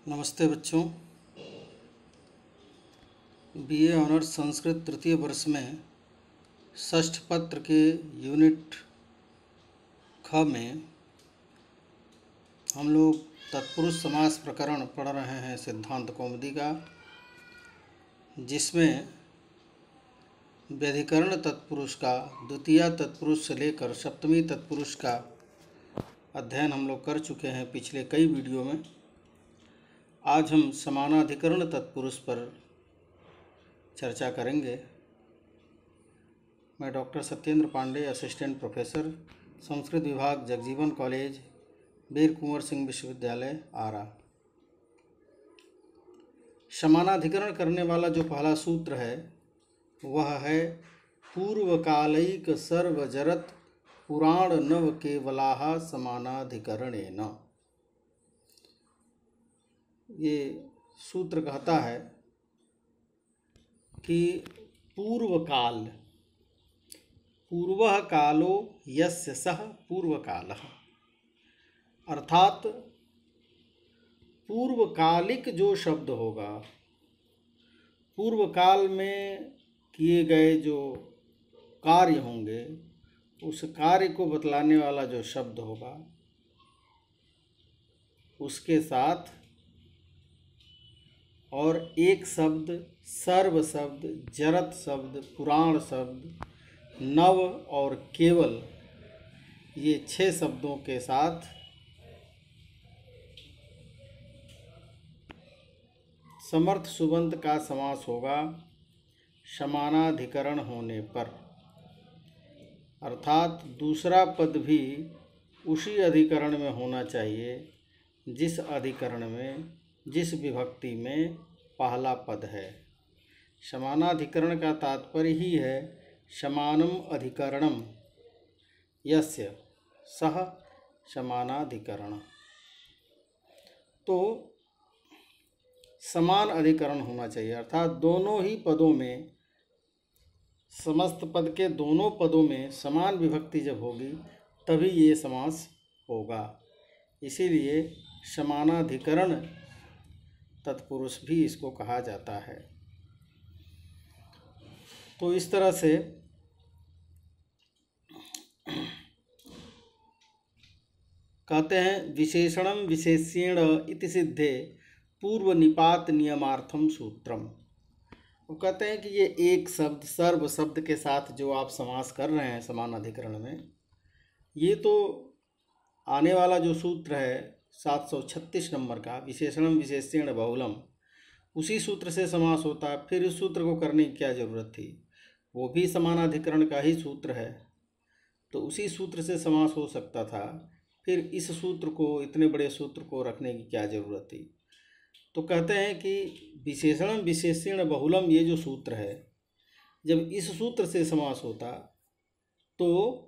नमस्ते बच्चों। BA honours Sanskrit तृतीय वर्ष में षष्ठ पत्र के यूनिट ख में हम लोग तत्पुरुष समास प्रकरण पढ़ रहे हैं सिद्धांत कौमुदी का, जिसमें व्यधिकरण तत्पुरुष का द्वितीय तत्पुरुष से लेकर सप्तमी तत्पुरुष का अध्ययन हम लोग कर चुके हैं पिछले कई वीडियो में। आज हम समानाधिकरण तत्पुरुष पर चर्चा करेंगे। मैं doctor Satyendra Pandey, assistant professor, Sanskrit विभाग, जगजीवन कॉलेज, वीर कुंवर सिंह विश्वविद्यालय, आरा। समानाधिकरण करने वाला जो पहला सूत्र है वह है पूर्वकालिक सर्वजरत पुराण नव केवलाः समानाधिकरणेन। ये सूत्र कहता है कि पूर्वकाल, पूर्वः कालो यस्य सः पूर्वकालः, अर्थात पूर्वकालिक जो शब्द होगा, पूर्व काल में किए गए जो कार्य होंगे, उस कार्य को बतलाने वाला जो शब्द होगा, उसके साथ और एक शब्द, सर्व शब्द, जरत शब्द, पुराण शब्द, नव और केवल, ये 6 शब्दों के साथ समर्थ सुबंत का समास होगा समानाधिकरण होने पर। अर्थात दूसरा पद भी उसी अधिकरण में होना चाहिए जिस अधिकरण में, जिस विभक्ति में पहला पद है। समानाधिकरण का तात्पर्य ही है समानम अधिकरणम यस्य सह समानाधिकरण। तो समान अधिकरण होना चाहिए, अर्थात दोनों ही पदों में, समस्त पद के दोनों पदों में समान विभक्ति जब होगी तभी ये समास होगा। इसीलिए समानाधिकरण तत्पुरुष भी इसको कहा जाता है। तो इस तरह से कहते हैं विशेषणम विशेष्येण इति सिद्धे पूर्व निपात नियमार्थम सूत्रम। वो कहते हैं कि ये एक शब्द, सर्व शब्द के साथ जो आप समास कर रहे हैं समानाधिकरण में, ये तो आने वाला जो सूत्र है 736 नंबर का, विशेषणम विशेष्येण बहुलम, उसी सूत्र से समास होता है। फिर इस सूत्र को करने की क्या ज़रूरत थी? वो भी समानाधिकरण का ही सूत्र है, तो उसी सूत्र से समास हो सकता था। फिर इस सूत्र को, इतने बड़े सूत्र को रखने की क्या ज़रूरत थी? तो कहते हैं कि विशेषणम विशेष्येण बहुलम, ये जो सूत्र है, जब इस सूत्र से समास होता तो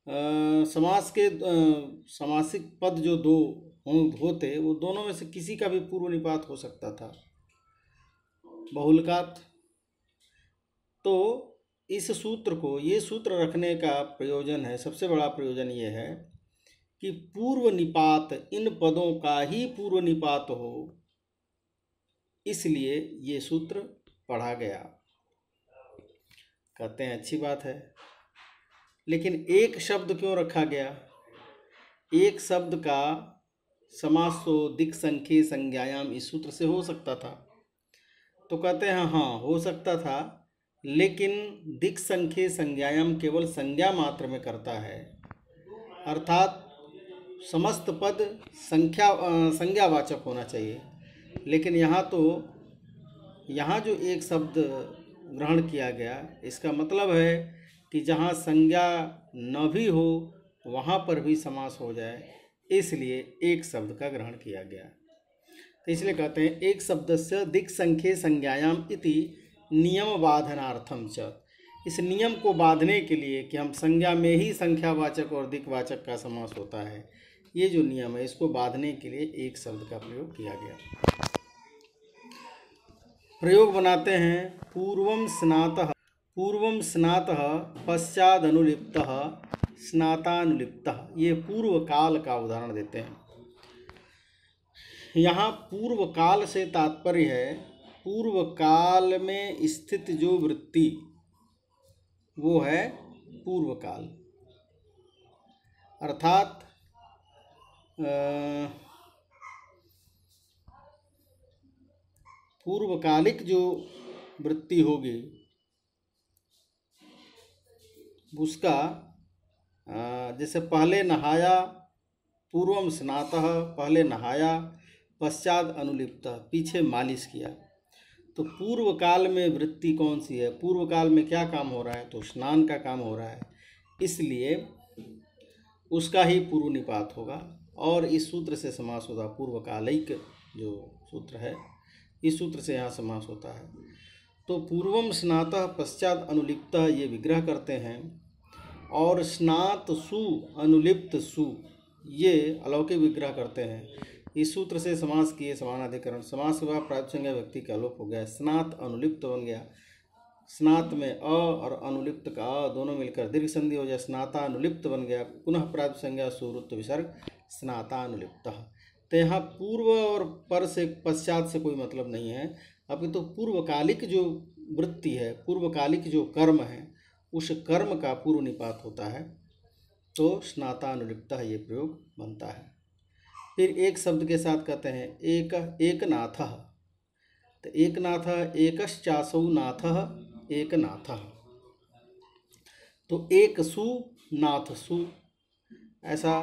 समास के समासिक पद जो दो होते, वो दोनों में से किसी का भी पूर्व निपात हो सकता था, बहुलकात। तो इस सूत्र को, ये सूत्र रखने का प्रयोजन है, सबसे बड़ा प्रयोजन ये है कि पूर्व निपात, इन पदों का ही पूर्व निपात हो, इसलिए ये सूत्र पढ़ा गया। कहते हैं अच्छी बात है, लेकिन एक शब्द क्यों रखा गया? एक शब्द का समास तो दिक् संख्ये संज्ञायाम इस सूत्र से हो सकता था। तो कहते हैं हाँ हो सकता था, लेकिन दिक् संख्ये संज्ञायाम केवल संज्ञा मात्र में करता है, अर्थात समस्त पद संज्ञावाचक होना चाहिए। लेकिन यहाँ जो एक शब्द ग्रहण किया गया, इसका मतलब है कि जहाँ संज्ञा न भी हो वहाँ पर भी समास हो जाए, इसलिए एक शब्द का ग्रहण किया गया। तो इसलिए कहते हैं एक शब्दस्य दिक् संख्ये संज्ञायाम इति नियम बाधनार्थम च। इस नियम को बांधने के लिए कि हम संज्ञा में ही संख्यावाचक और दिक्वाचक का समास होता है, ये जो नियम है, इसको बांधने के लिए एक शब्द का प्रयोग किया गया। प्रयोग बनाते हैं पूर्वम स्नातः पश्चादनुलिप्तः स्नातानुलिप्तः। ये पूर्व काल का उदाहरण देते हैं। यहाँ पूर्व काल से तात्पर्य है पूर्व काल में स्थित जो वृत्ति, वो है पूर्व काल। अर्थात पूर्वकालिक जो वृत्ति होगी उसका जैसे पहले नहाया, पूर्वम स्नातः, पहले नहाया, पश्चात अनुलिप्त, पीछे मालिश किया। तो पूर्व काल में वृत्ति कौन सी है, पूर्व काल में क्या काम हो रहा है, तो स्नान का काम हो रहा है, इसलिए उसका ही पूर्व निपात होगा। और इस सूत्र से समास होता, पूर्वकालिक जो सूत्र है इस सूत्र से यहाँ समास होता है। तो पूर्वम स्नातः पश्चात अनुलिप्तः ये विग्रह करते हैं, और स्नात सु अनुलिप्त सु ये अलौकिक विग्रह करते हैं। इस सूत्र से समास किए समानाधिकरण, समास के बाद प्रातिपदिक संज्ञा व्यक्ति का लोप हो गया, स्नात अनुलिप्त बन गया। स्नात में अ और अनुलिप्त का अ दोनों मिलकर दीर्घ संधि हो जाए, स्नातानुलिप्त बन गया। पुनः प्रातिपदिक संज्ञा सुवृत्त विसर्ग स्नातानुलिप्तः। तो यहाँ पूर्व और पर से पश्चात से कोई मतलब नहीं है, अभी तो पूर्वकालिक जो वृत्ति है, पूर्वकालिक जो कर्म है, उस कर्म का पूर्व निपात होता है, तो स्नातानुलिप्तः ये प्रयोग बनता है। फिर एक शब्द के साथ कहते हैं एकनाथः। तो एकनाथः, एकश्चासौ नाथः एकनाथः। तो एक सु नाथ सु, ऐसा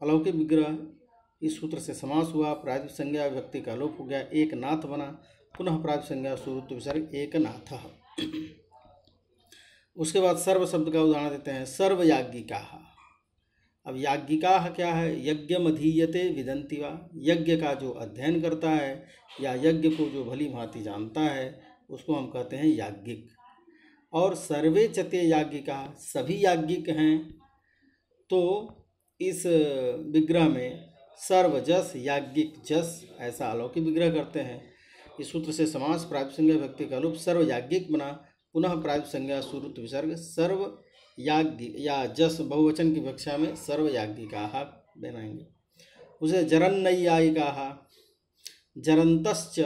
अलौकिक विग्रह इस सूत्र से समास हुआ। प्रातिपदिक संज्ञा विभक्ति का लोप हो गया, एक नाथ बना। पुनः प्रातिपदिक संज्ञा सुवृत्त विसर्ग एकनाथः। उसके बाद सर्व शब्द का उदाहरण देते हैं, सर्वयाज्ञिकाः। अब याज्ञिकाः क्या है, यज्ञमधीयते विदन्ति वा, यज्ञ का जो अध्ययन करता है या यज्ञ को जो भली भांति जानता है उसको हम कहते हैं याज्ञिक। और सर्वे चते याज्ञिकाः, सभी याज्ञिक हैं। तो इस विग्रह में सर्वजस याज्ञिक जस ऐसा अलौकिक विग्रह करते हैं। इस सूत्र से समास प्रातिपदिक संज्ञा विभक्ति का लोप सर्व याज्ञिक बना। पुनः प्रातिपदिक संज्ञा सुवृत्त विसर्ग सर्व याज्ञिक या जस बहुवचन की विवक्षा में सर्व याज्ञिकाः बनाएंगे। उसे जरन नैयायिकाः, जरन्तश्च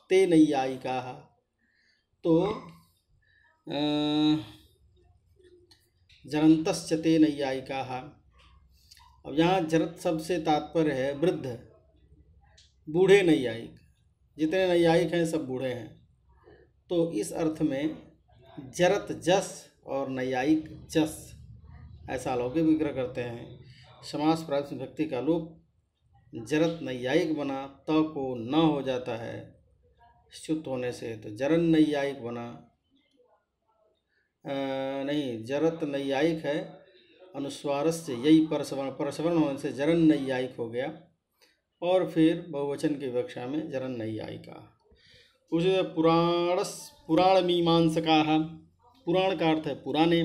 ते नैयायिकाः। तो जरन्तश्च ते नैयायिकाः। अब यहाँ जरत शब्द से तात्पर्य है वृद्ध, बूढ़े नैयायिक। जितने नैयायिक हैं सब बूढ़े हैं। तो इस अर्थ में जरत जस और नैयायिक जस ऐसा अलौकिक विग्रह करते हैं। समास प्रातिपदिक विभक्ति का लोप, जरत नैयायिक बना, त को न हो जाता है च्युत होने से, तो जरन नैयायिक बना। नहीं, जरत नैयायिक है, अनुस्वारस्य यही परसवर्ण होने से जरन नैयायिक हो गया। और फिर बहुवचन की विवक्षा में जरन नैयायिका। उसे पुराण मीमांसकाः, पुराण का अर्थ है पुराने।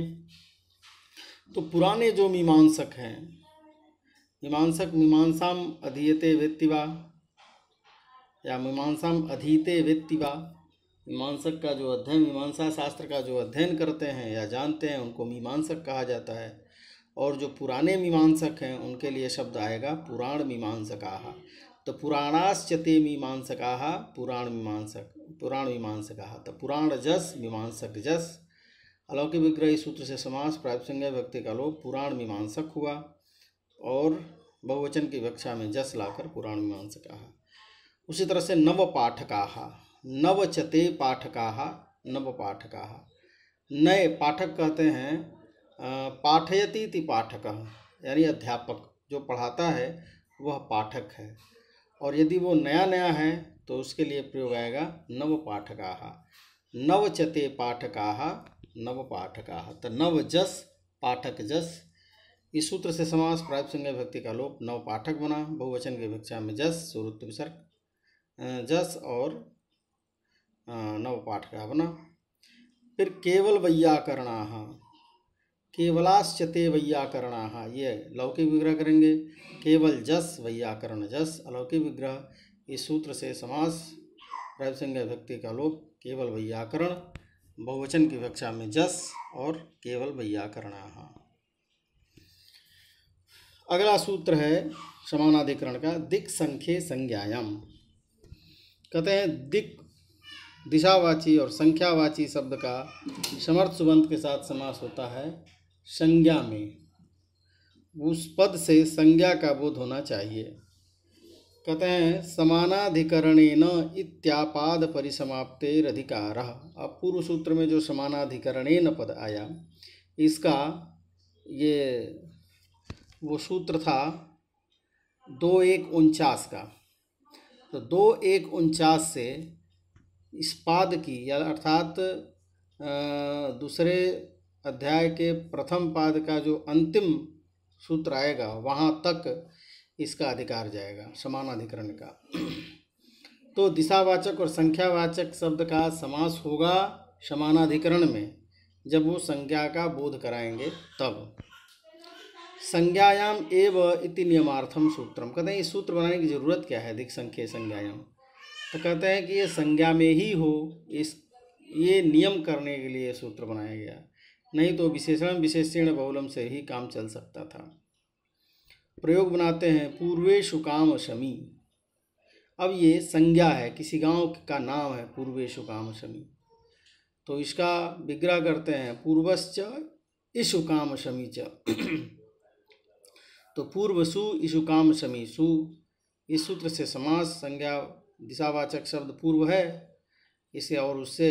तो पुराने जो मीमांसक हैं, मीमांसक मीमांसाम अधीयते वेत्ति वा या मीमांसाम अधीते वेत्ति वा, मीमांसक का जो अध्ययन, मीमांसा शास्त्र का जो अध्ययन करते हैं या जानते हैं उनको मीमांसक कहा जाता है। और जो पुराने मीमांसक हैं उनके लिए शब्द आएगा पुराण मीमांसकाः। तो पुराणाश्चते मीमांसकाः, पुराण मीमांसकाः। तो पुराण जस मीमांसक जस, अलौकिक विग्रह इस सूत्र से समास प्रातिपदिक संज्ञा विभक्ति का लोप पुराण मीमांसक हुआ, और बहुवचन की विवक्षा में जस लाकर पुराण मीमांसकाः। उसी तरह से नवपाठकाः, नवचते पाठकाः, नवपाठकाः। नए पाठक कहते हैं पाठयति इति पाठकः, यानी अध्यापक जो पढ़ाता है वह पाठक है। और यदि वो नया नया है तो उसके लिए प्रयोग आएगा नवपाठकाः। नवचते पाठकाः नवपाठकाः। तो नवजस पाठक जस, इस सूत्र से समास प्रातिपदिक संज्ञा विभक्ति का लोप, नवपाठक बना। बहुवचन की विवक्षा में जस सुवृत्त विसर्ग जस और नवपाठकाः बना। फिर केवल वैयाकरणाः, केवलाश्चते वैयाकरणाः, ये लौकिक विग्रह करेंगे। केवल जस वैयाकरण जस, अलौकिक विग्रह इस सूत्र से समास प्रातिपदिक संज्ञा विभक्ति का लोप, केवल वैयाकरण, बहुवचन की विवक्षा में जस और केवल वैयाकरणाः। अगला सूत्र है समानाधिकरण का, दिक् संख्ये संज्ञायाम। कहते हैं दिक् दिशावाची और संख्यावाची शब्द का समर्थ सुबंत के साथ समास होता है संज्ञा में। उस पद से संज्ञा का बोध होना चाहिए। कहते हैं समानाधिकरणेन इत्यापाद परिसमाप्तेरधिकारः। अब पूर्व सूत्र में जो समानाधिकरणेन पद आया, इसका ये वो सूत्र था 2:1:49 का। तो 2:1:49 से इस पाद की या अर्थात दूसरे अध्याय के प्रथम पाद का जो अंतिम सूत्र आएगा वहाँ तक इसका अधिकार जाएगा समानाधिकरण का। तो दिशावाचक और संख्यावाचक शब्द का समास होगा समानाधिकरण में, जब वो संज्ञा का बोध कराएंगे तब। संज्ञायाम एव इति नियमार्थम सूत्रम। कहते हैं इस सूत्र बनाने की ज़रूरत क्या है दिक् संख्ये संज्ञायाम। तो कहते हैं कि ये संज्ञा में ही हो, ये नियम करने के लिए सूत्र बनाया गया, नहीं तो विशेषण विशेषण बहुलम से ही काम चल सकता था। प्रयोग बनाते हैं पूर्वेषु काम शमी। अब ये संज्ञा है, किसी गांव का नाम है पूर्वेषु काम शमी, तो इसका विग्रह करते हैं पूर्वश्च इषु काम शमी च। तो पूर्वसु इषु काम शमी सु, इस सूत्र से समास संज्ञा दिशावाचक शब्द पूर्व है इसे, और उससे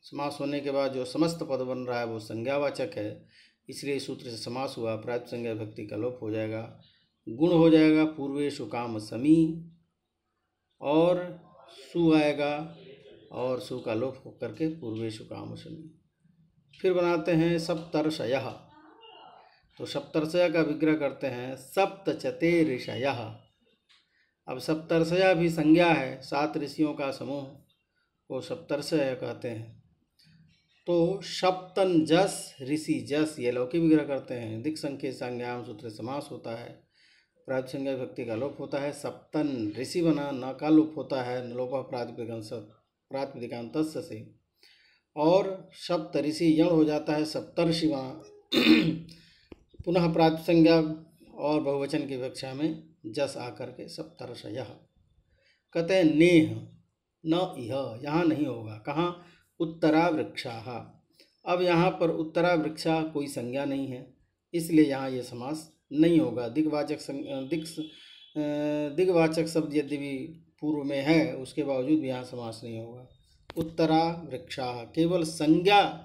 समास होने के बाद जो समस्त पद बन रहा है वो संज्ञावाचक है, इसलिए इस सूत्र से समास हुआ। प्रायित संज्ञा विभक्ति का लोप हो जाएगा, गुण हो जाएगा पूर्वेषु काम समी, और सु आएगा और सु का लोप होकर के पूर्वेषु काम समी। फिर बनाते हैं सप्तर्षयः। तो सप्तर्षय का विग्रह करते हैं सप्तचते ऋषयः। अब सप्तर्षय भी संज्ञा है, 7 ऋषियों का समूह को सप्तर्षय कहते हैं। तो सप्तन जस ऋषि जस, ये लौकिक विग्रह करते हैं। दिक् संख्ये संज्ञायाम सूत्र समास होता है, प्रातिपदिक संज्ञा विभक्ति का लोप होता है। सप्तन ऋषि बना, न का लोप होता है, नलोपः प्रातिपदिकांतस्य से, और सप्त ऋषि यण हो जाता है, सप्तर्षि बना। पुनः प्रातिपदिक संज्ञा और बहुवचन की विवक्षा में जस आकर के सप्तर्षयः। कहते हैं नेह न इह, यहाँ नहीं होगा। कहाँ? उत्तरा वृक्षाः। अब यहाँ पर उत्तरा वृक्षा कोई संज्ञा नहीं है, इसलिए यहाँ ये समास नहीं होगा। दिग्वाचक शब्द यद्यपि पूर्व में है, उसके बावजूद भी यहाँ समास नहीं होगा। उत्तरा वृक्षाः, केवल संज्ञा,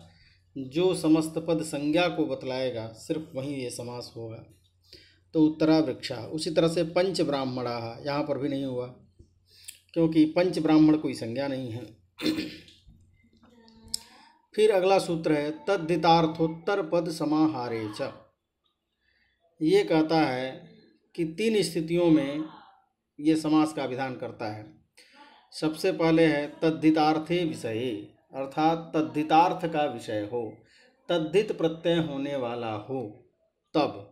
जो समस्त पद संज्ञा को बतलाएगा सिर्फ वहीं ये समास होगा। तो उत्तरा वृक्षा। उसी तरह से पंच ब्राह्मणाः, यहाँ पर भी नहीं हुआ, क्योंकि पंच ब्राह्मण कोई संज्ञा नहीं है। फिर अगला सूत्र है तद्धितार्थोत्तर पद समाहारे च। ये कहता है कि 3 स्थितियों में ये समास का विधान करता है। सबसे पहले है तद्धितार्थे विषये, अर्थात तद्धितार्थ का विषय हो, तद्धित प्रत्यय होने वाला हो तब।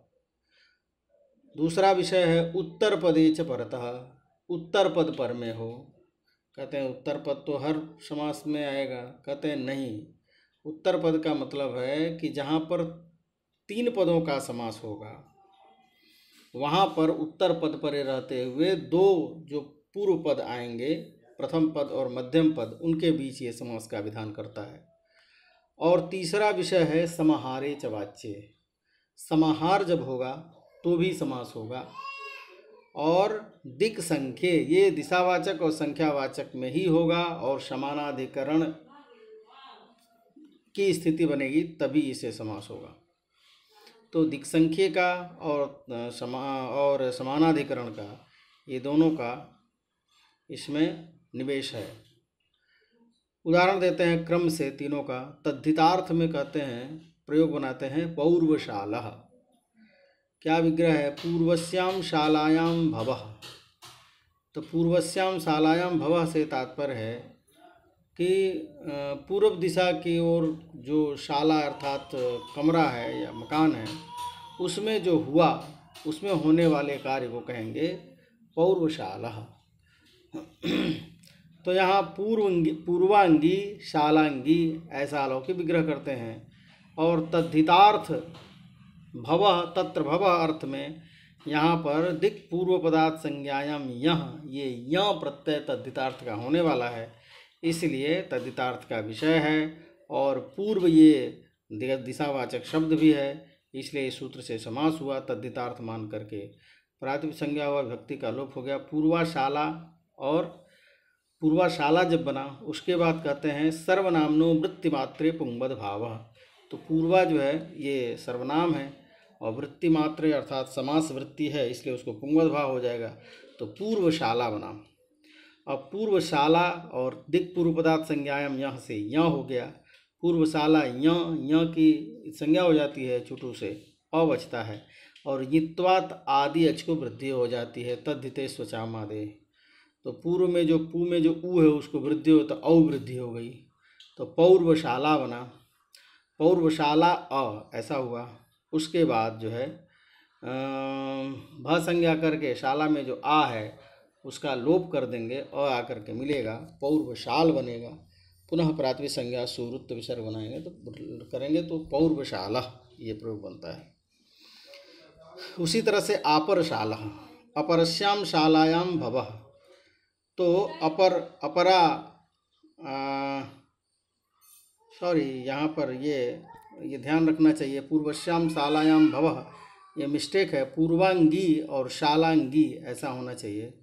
दूसरा विषय है उत्तर पदे च परतः, उत्तर पद पर में हो। कहते हैं उत्तर पद तो हर समास में आएगा, कहते हैं नहीं, उत्तर पद का मतलब है कि जहाँ पर 3 पदों का समास होगा वहाँ पर उत्तर पद पर रहते हुए 2 जो पूर्व पद आएंगे, प्रथम पद और मध्यम पद, उनके बीच ये समास का विधान करता है। और तीसरा विषय है समाहारे च वाच्ये, समाहार जब होगा तो भी समास होगा। और दिक् संख्ये, ये दिशावाचक और संख्यावाचक में ही होगा, और समानाधिकरण की स्थिति बनेगी तभी इसे समास होगा। तो दिक् संख्ये का और समानाधिकरण का, ये दोनों का इसमें निवेश है। उदाहरण देते हैं क्रम से तीनों का। तद्धितार्थ में कहते हैं, प्रयोग बनाते हैं पौर्वशालः। क्या विग्रह है? पूर्वस्याम शालायाम भवः। तो पूर्वस्याम शालायाम भवः से तात्पर्य है कि पूर्व दिशा की ओर जो शाला अर्थात कमरा है या मकान है, उसमें जो हुआ, उसमें होने वाले कार्य को कहेंगे पौर्वशालः। तो यहाँ पूर्वांगी शालांगी ऐसा अलौकिक विग्रह करते हैं। और तद्धितार्थ भवः, तत्र भवः अर्थ में यहाँ पर दिक् पूर्व पदार्थ संज्ञायाम यह, ये यह प्रत्यय तद्धितार्थ का होने वाला है, इसलिए तद्धितार्थ का विषय है। और पूर्व ये दिशावाचक शब्द भी है, इसलिए इस सूत्र से समास हुआ तद्धितार्थ मान करके। प्रातिपदिक संज्ञा हुआ, विभक्ति का लोप हो गया। पूर्वाशाला, और पूर्वाशाला जब बना उसके बाद कहते हैं सर्वनामनो वृत्तिमात्रे पुंगवद भाव। तो पूर्वा जो है ये सर्वनाम है और वृत्तिमात्रे अर्थात समास वृत्ति है, इसलिए उसको पुंगवद भाव हो जाएगा, तो पूर्वशाला बना। अब पूर्वशाला और दिक् पूर्व पदार्थ संज्ञायाम यह से यह हो गया। पूर्वशाला य की संज्ञा हो जाती है, चुटू से अ बचता है, और यित्वात आदि अच को वृद्धि हो जाती है, तद्धिते स्वचामादे। तो पूर्व में जो पू में जो ऊ है उसको वृद्धि हो तो औ वृद्धि हो गई, तो पौर्वशाला बना। पौर्वशाला अ ऐसा हुआ। उसके बाद जो है भ संज्ञा करके शाला में जो आ है उसका लोप कर देंगे, अ आकर के मिलेगा, पौर्वशाल बनेगा। पुनः प्रातिपदिक संज्ञा सुवृत्त विसर्ग बनाएंगे तो करेंगे तो पौर्वशाला ये प्रयोग बनता है। उसी तरह से अपरशाला, अपरस्याम शालायाम भवः, तो अपरा सॉरी यहाँ पर ये ध्यान रखना चाहिए, पूर्वश्याम शालायाम भवः ये मिस्टेक है, पूर्वांगी और शालांगी ऐसा होना चाहिए।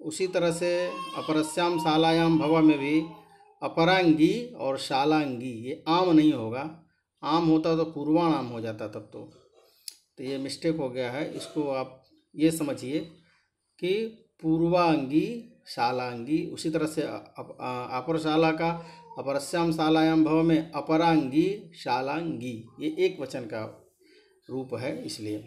उसी तरह से अपरस्याम शालायाम भवः में भी अपरांगी और शालांगी, ये आम नहीं होगा, आम होता तो पूर्वाणाम हो जाता तब तो ये मिस्टेक हो गया है। इसको आप ये समझिए कि पूर्वांगी शालांगी। उसी तरह से अपरशाला का अपरस्याम शालायाम भव में अपरांगी शालांगी, ये एक वचन का रूप है, इसलिए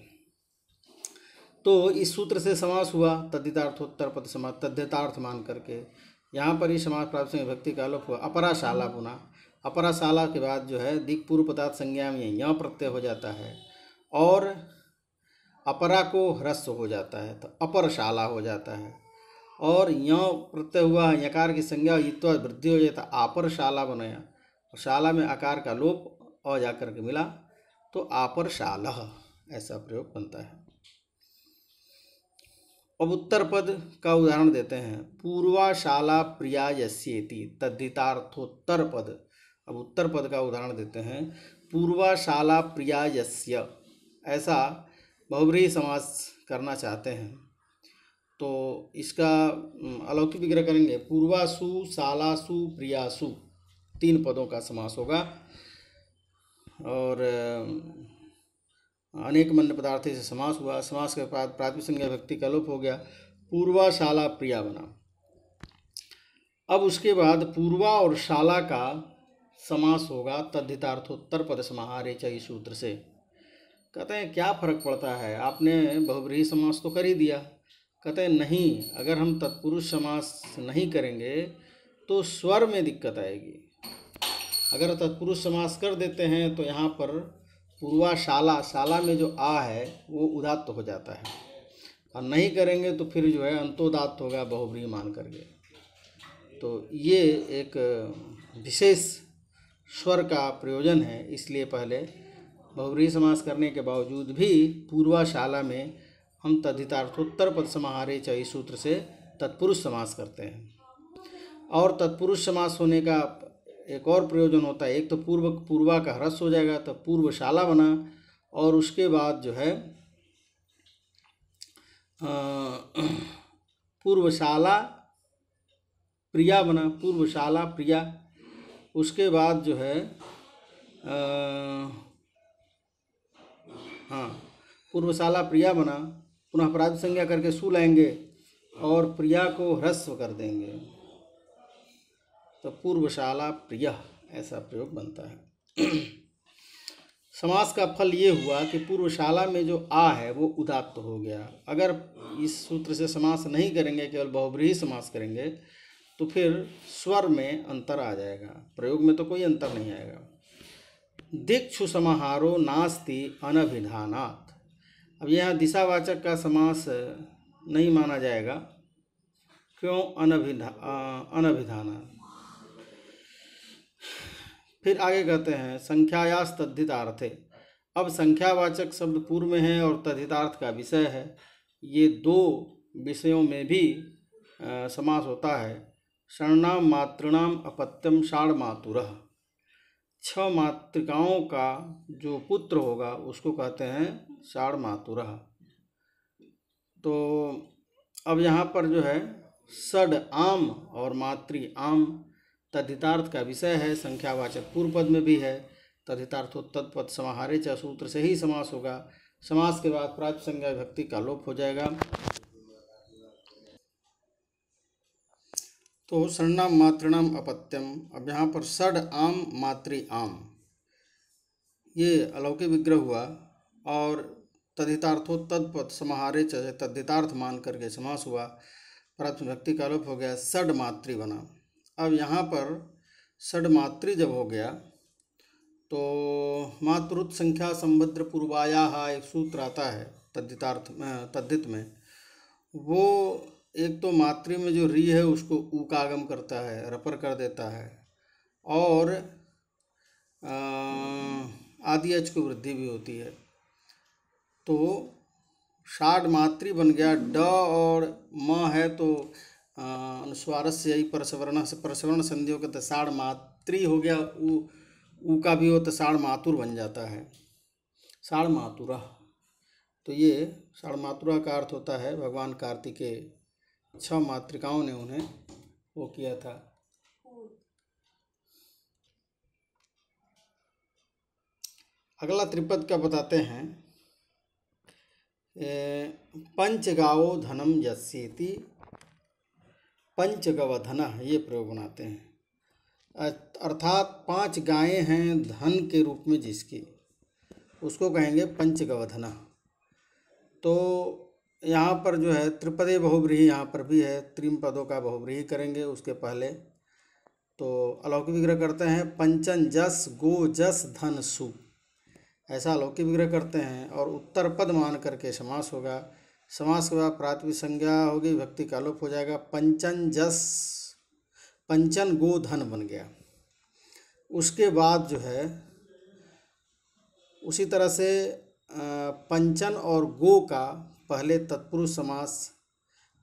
तो इस सूत्र से समास हुआ तद्धितार्थोत्तर पद समास तद्धितार्थ मान करके। यहाँ पर ही समास प्राप्त से विभक्ति का लोप हुआ। अपराशाला पुनः, अपराशाला के बाद जो है दिक् पूर्व पदार्थ संज्ञा में यह प्रत्यय हो जाता है और अपरा को ह्रस्व हो जाता है तो अपरशाला हो जाता है, और यह प्रत्यय हुआ यकार की संज्ञा यित्वा वृद्धि हो जाता, आपरशाला बनाया, और शाला में आकार का लोप अ जाकर के मिला तो आपरशाला ऐसा प्रयोग बनता है। अब उत्तर पद का उदाहरण देते हैं। पूर्वाशाला प्रिया यस्येति तद्धितार्थोत्तर पद। अब उत्तर पद का उदाहरण देते हैं। पूर्वाशाला प्रिया यस्य, ऐसा बहुब्रीहि समास करना चाहते हैं तो इसका अलौकिक विग्रह करेंगे। पूर्वासु शालासु प्रियासु, 3 पदों का समास होगा और अनेक मन्य पदार्थ से समास हुआ। समास के बाद प्रातिपदिक संज्ञा विभक्ति का लोप हो गया, पूर्वाशाला प्रिया बना। अब उसके बाद पूर्वा और शाला का समास होगा तद्धितार्थोत्तर पद समाहारे च, इस सूत्र से। कहते हैं क्या फर्क पड़ता है, आपने बहुब्रीहि समास तो कर ही दिया। कहते हैं नहीं, अगर हम तत्पुरुष समास नहीं करेंगे तो स्वर में दिक्कत आएगी। अगर तत्पुरुष समास कर देते हैं तो यहाँ पर पूर्वाशाला, शाला में जो आ है वो उदात्त हो जाता है, और नहीं करेंगे तो फिर जो है अंतोदात्त होगा बहुब्रीहि मान करके। तो ये एक विशेष स्वर का प्रयोजन है, इसलिए पहले बहुब्रीहि समास करने के बावजूद भी पूर्वाशाला में हम तद्धितार्थोत्तर पद समाहारे च, इस सूत्र से तत्पुरुष समास करते हैं। और तत्पुरुष समास होने का एक और प्रयोजन होता है, एक तो पूर्वा का ह्रस्व हो जाएगा तो पूर्वशाला बना, और उसके बाद जो है पूर्वशाला प्रिया बना, पूर्वशाला प्रिया। उसके बाद जो है पूर्वशाला प्रिया बना, पुनः प्रातिपदिक संज्ञा करके सु लाएंगे और प्रिया को ह्रस्व कर देंगे तो पूर्वशाला प्रिय, ऐसा प्रयोग बनता है। समास का फल ये हुआ कि पूर्वशाला में जो आ है वो उदात्त हो गया। अगर इस सूत्र से समास नहीं करेंगे, केवल बहुब्रीहि समास करेंगे तो फिर स्वर में अंतर आ जाएगा, प्रयोग में तो कोई अंतर नहीं आएगा। दिक्षु समाहारो नास्ति अनभिधानात्। अब यहाँ दिशावाचक का समास नहीं माना जाएगा, क्यों? अनभिधानात्। फिर आगे कहते हैं संख्यायास तद्धितार्थे। अब संख्यावाचक शब्द पूर्व में है और तद्धितार्थ का विषय है। ये दो विषयों में भी समास होता है। षण्णाम मातृणाम अपत्यम षाण मातुरः। 6 मातृकाओं का जो पुत्र होगा उसको कहते हैं षाण मातुरः। तो अब यहाँ पर जो है षड आम और मातृ आम तद्धितार्थ का विषय है। संख्यावाचक पूर्व पद में भी है। तद्धितार्थो तत्पद समाहारे च सूत्र से ही समास होगा। समास के बाद प्रातिपदिक संज्ञा विभक्ति का लोप हो जाएगा। तो षण्णाम मातृणाम अपत्यम। अब यहाँ पर षड आम मातृ आम ये अलौकिक विग्रह हुआ और तद्धितार्थो तत्पद समाहारे च तद्धितार्थ मान करके समास हुआ। प्रातिपदिक विभक्ति का लोप हो गया, षड मातृ बना। अब यहाँ पर षड मातृ जब हो गया तो मातृत संख्या संभद्र पूर्वायाः एक सूत्र आता है तद्धितार्थ में, तद्धित में। वो एक तो मातृ में जो री है उसको ऊ का आगम करता है, रपर कर देता है, और आदि अच को वृद्धि भी होती है। तो षाड मातृ बन गया। ड और म है तो अनुस्वारस्य यही परसवर्ण संधियों के षाड मातृ हो गया। ऊ का भी हो तो षाण मातुर बन जाता है, षाण मातुरः। तो ये षाण मातुरः का अर्थ होता है भगवान कार्तिकेय 6 मातृकाओं ने उन्हें वो किया था। अगला त्रिपद का बताते हैं। पंचगावो धनम यस्येति पंचगवधनः, ये प्रयोग बनाते हैं। अर्थात 5 गायें हैं धन के रूप में जिसकी, उसको कहेंगे पंचगवधनः। तो यहाँ पर जो है त्रिपदे बहुव्रीहि यहाँ पर भी है, त्रिम पदों का बहुव्रीहि करेंगे। उसके पहले तो अलौकिक विग्रह करते हैं। पंचन जस गो जस धन सु, ऐसा अलौकिक विग्रह करते हैं और उत्तर पद मान करके समास होगा। समास के बाद प्रातिपदिक संज्ञा होगी, विभक्ति का लोप हो जाएगा। पंचन जस, पंचन गो धन बन गया। उसके बाद जो है उसी तरह से पंचन और गो का पहले तत्पुरुष समास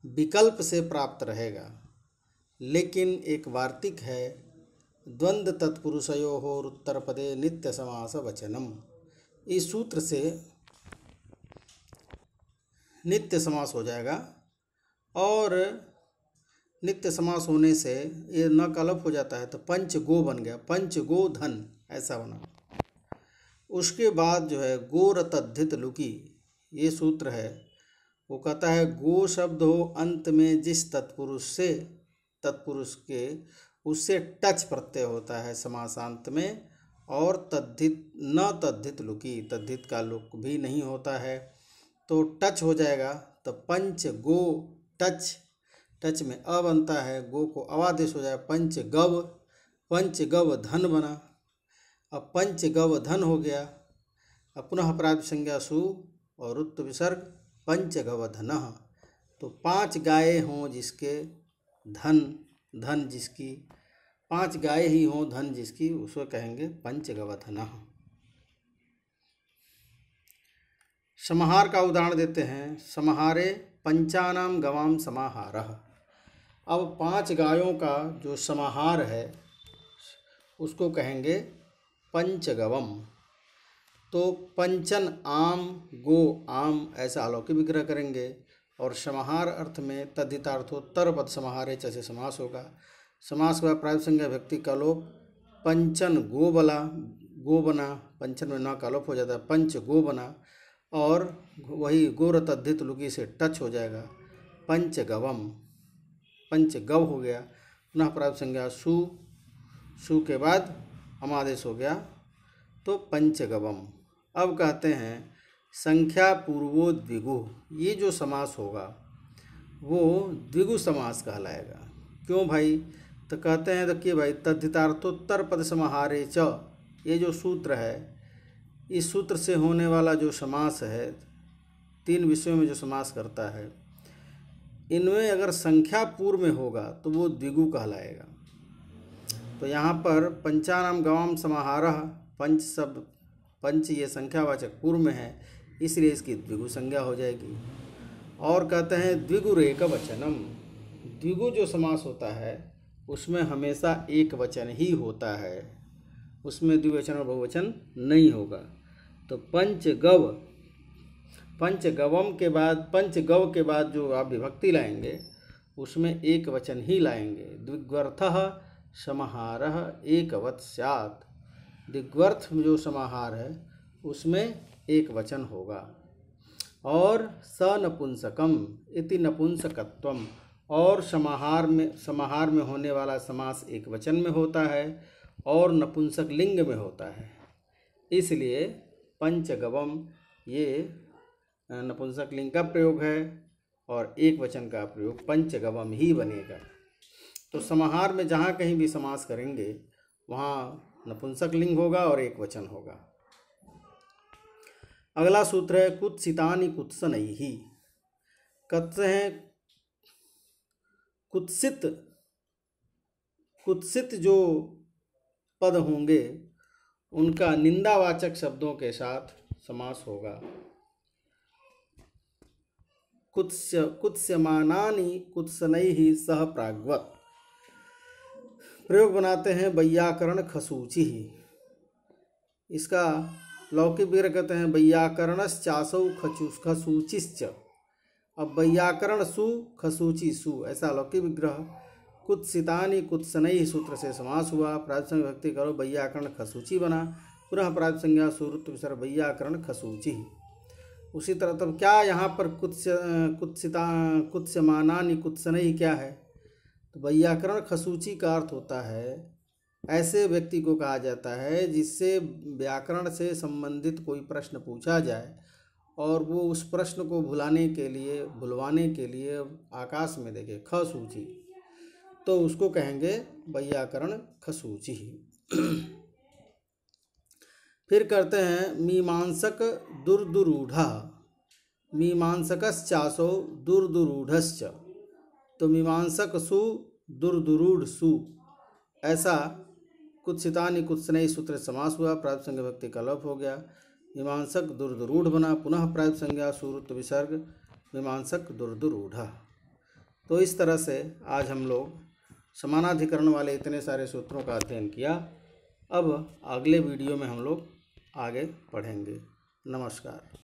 विकल्प से प्राप्त रहेगा, लेकिन एक वार्तिक है द्वंद्व तत्पुरुषयोः उत्तर पदे नित्य समास वचनम। इस सूत्र से नित्य समास हो जाएगा और नित्य समास होने से ये न का लोप हो जाता है तो पंच गो बन गया, पंच गो धन ऐसा बना। उसके बाद जो है गोर तद्धित लुकी, ये सूत्र है। वो कहता है गो शब्द हो अंत में जिस तत्पुरुष से, तत्पुरुष के उससे टच प्रत्यय होता है समासांत में, और तद्धित न तद्धित लुकी, तद्धित का लुक भी नहीं होता है तो टच हो जाएगा। तो पंच गो टच, टच में अ बनता है, गो को अवादेश हो जाए पंच गव, पंच गव धन बना। अब पंच गव धन हो गया। अब पुनः प्रातिपदिक संज्ञा सु और उत्त विसर्ग पंच गव धनः। तो 5 गायें हों जिसके धन, धन जिसकी, 5 गायें ही हों धन जिसकी, उसको कहेंगे पंच गव धनः। समाहार का उदाहरण देते हैं। समाहारे पंचानाम गवाम समाहारः। अब 5 गायों का जो समाहार है उसको कहेंगे पंचगवम। तो पंचन आम गो आम ऐसा अलौकिक विग्रह करेंगे और समाहार अर्थ में तद्धितार्थोत्तर पद समाहारे च से समास होगा। समास के बाद प्रातिपदिक संज्ञा विभक्ति का लोप, पंचन गो बला, गो बना, पंचन में न का लोप हो जाता है, पंच गो बना, और वही गोर तद्धित लुकी से टच हो जाएगा, पंचगवम, पंचगव हो गया। पुनः प्रातिपदिक संज्ञा सु, सु के बाद अमादेश हो गया तो पंचगवम। अब कहते हैं संख्या पूर्वो द्विगु, ये जो समास होगा वो द्विगु समास कहलाएगा। क्यों भाई? तो कहते हैं देखिए भाई, तद्धितार्थोत्तर पद समाहारे च, ये जो सूत्र है, इस सूत्र से होने वाला जो समास है, 3 विषयों में जो समास करता है, इनमें अगर संख्या पूर्व में होगा तो वो द्विगु कहलाएगा। तो यहाँ पर पंचानाम गवाम समाहारः, पंच शब्द पंच ये संख्यावाचक पूर्व में है, इसलिए इसकी द्विगु संज्ञा हो जाएगी। और कहते हैं द्विगुरेक वचनम, द्विगु जो समास होता है उसमें हमेशा एक वचन ही होता है, उसमें द्विवचन और बहुवचन नहीं होगा। तो पंचगव, पंचगवम के बाद, पंचगव के बाद जो आप विभक्ति लाएंगे उसमें एक वचन ही लाएंगे। द्विग्वर्थः समाहारः एकवत् स्यात्, द्विग्वर्थ जो समाहार है उसमें एक वचन होगा। और सनपुंसकम इति नपुंसकत्वम, और समाहार में होने वाला समास एक वचन में होता है और नपुंसक लिंग में होता है, इसलिए पंचगवम ये नपुंसक लिंग का प्रयोग है और एक वचन का प्रयोग पंचगवम ही बनेगा। तो समाहार में जहाँ कहीं भी समास करेंगे वहाँ नपुंसक लिंग होगा और एक वचन होगा। अगला सूत्र है कुत्सितानि कुत्सनैहि। कहते हैं कुत्सित, कुत्सित जो पद होंगे उनका निंदावाचक शब्दों के साथ समास होगा। कुत्स्यमानानि कुत्सनैहि सह प्राग्वत्, प्रयोग बनाते हैं वैयाकरण खसूचि। इसका लौकिक विग्रह कहते हैं वैयाकरणश्चासौ खसूचिश्च। अब वैयाकरण सु खसूची सु, ऐसा लौकिक विग्रह। कुत्सितानि कुत्सनैहि सूत्र से समास हुआ, प्रातिपदिक विभक्ति करो वैयाकरण खसूची बना, पुनः प्रातिपदिक संज्ञा सुरुत्व विसर्ग वैयाकरण खसूची। उसी तरह तब क्या यहाँ पर कुत्स्यमानानि कुत्सनैहि क्या है? तो वैयाकरण खसूची का अर्थ होता है ऐसे व्यक्ति को कहा जाता है जिससे व्याकरण से संबंधित कोई प्रश्न पूछा जाए और वो उस प्रश्न को भुलवाने के लिए आकाश में देखे खसूची, तो उसको कहेंगे वैयाकरण खसूची। फिर करते हैं मीमांसक दुर्दुरूढ़ा, मीमांसकश्चासो दुर्दुरूढ़श्च। तो मीमांसक सु दुर्दुरूढ़ सु, ऐसा कुत्सितानि कुत्सनैहि सूत्र समास हुआ, प्रातिपदिक संज्ञा विभक्ति का लोप हो गया, मीमांसक दुर्दुरूढ़ बना, पुनः प्रातिपदिक संज्ञा सुरुत्व विसर्ग मीमांसक दुर्दुरूढ़ा। तो इस तरह से आज हम लोग समानाधिकरण वाले इतने सारे सूत्रों का अध्ययन किया। अब अगले वीडियो में हम लोग आगे पढ़ेंगे। नमस्कार।